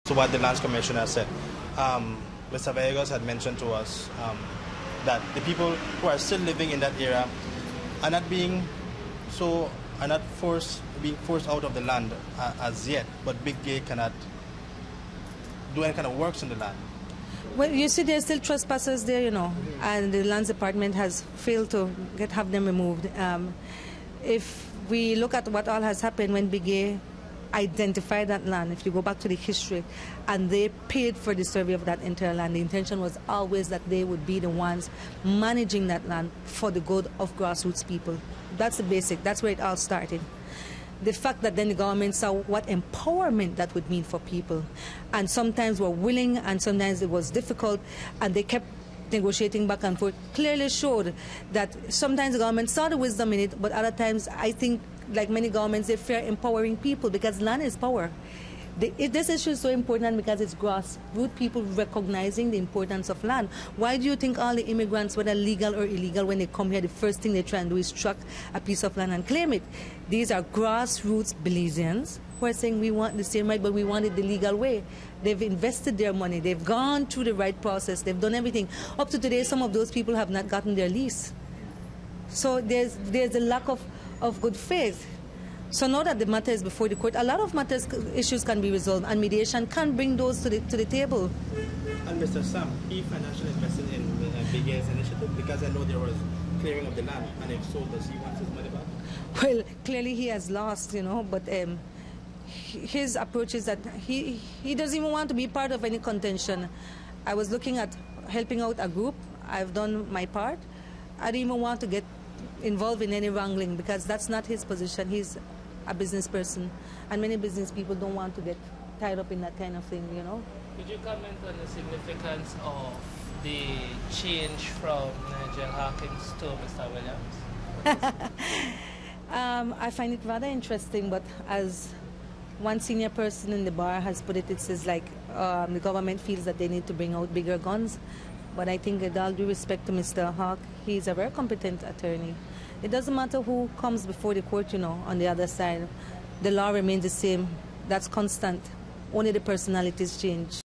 So what the Lands Commissioner said, Mr. Villegas had mentioned to us that the people who are still living in that area are not being forced out of the land as yet, but Big Gay cannot do any kind of works on the land. Well, you see, there's still trespassers there, you know, and the Lands Department has failed to have them removed. If we look at what all has happened when Big Gay identified that land, if you go back to the history, and they paid for the survey of that entire land, the intention was always that they would be the ones managing that land for the good of grassroots people. That's the basic, that's where it all started. The fact that then the government saw what empowerment that would mean for people, and sometimes were willing and sometimes it was difficult, and they kept negotiating back and forth, clearly showed that sometimes the government saw the wisdom in it, but other times I think, like many governments, they fear empowering people because land is power. This issue is so important because it's grassroots people recognizing the importance of land. Why do you think all the immigrants, whether legal or illegal, when they come here, the first thing they try and do is truck a piece of land and claim it? These are grassroots Belizeans who are saying we want the same right, but we want it the legal way. They've invested their money. They've gone through the right process. They've done everything. Up to today, some of those people have not gotten their lease. So there's a lack of good faith. So now that the matter is before the court, a lot of issues can be resolved, and mediation can bring those to the table. And Mr. Sam, he financially invested in Big Gay's initiative because I know there was clearing of the land, and if so, does he want his money back? Well, clearly he has lost, you know, but his approach is that he doesn't even want to be part of any contention. I was looking at helping out a group. I've done my part. I don't even want to get involved in any wrangling because that's not his position. He's a business person, and many business people don't want to get tied up in that kind of thing, you know. Could you comment on the significance of the change from Nigel Hawkins to Mr. Williams? I find it rather interesting, but as one senior person in the bar has put it, it says like the government feels that they need to bring out bigger guns. But I think with all due respect to Mr. Hawk, he's a very competent attorney. It doesn't matter who comes before the court, you know, on the other side. The law remains the same. That's constant. Only the personalities change.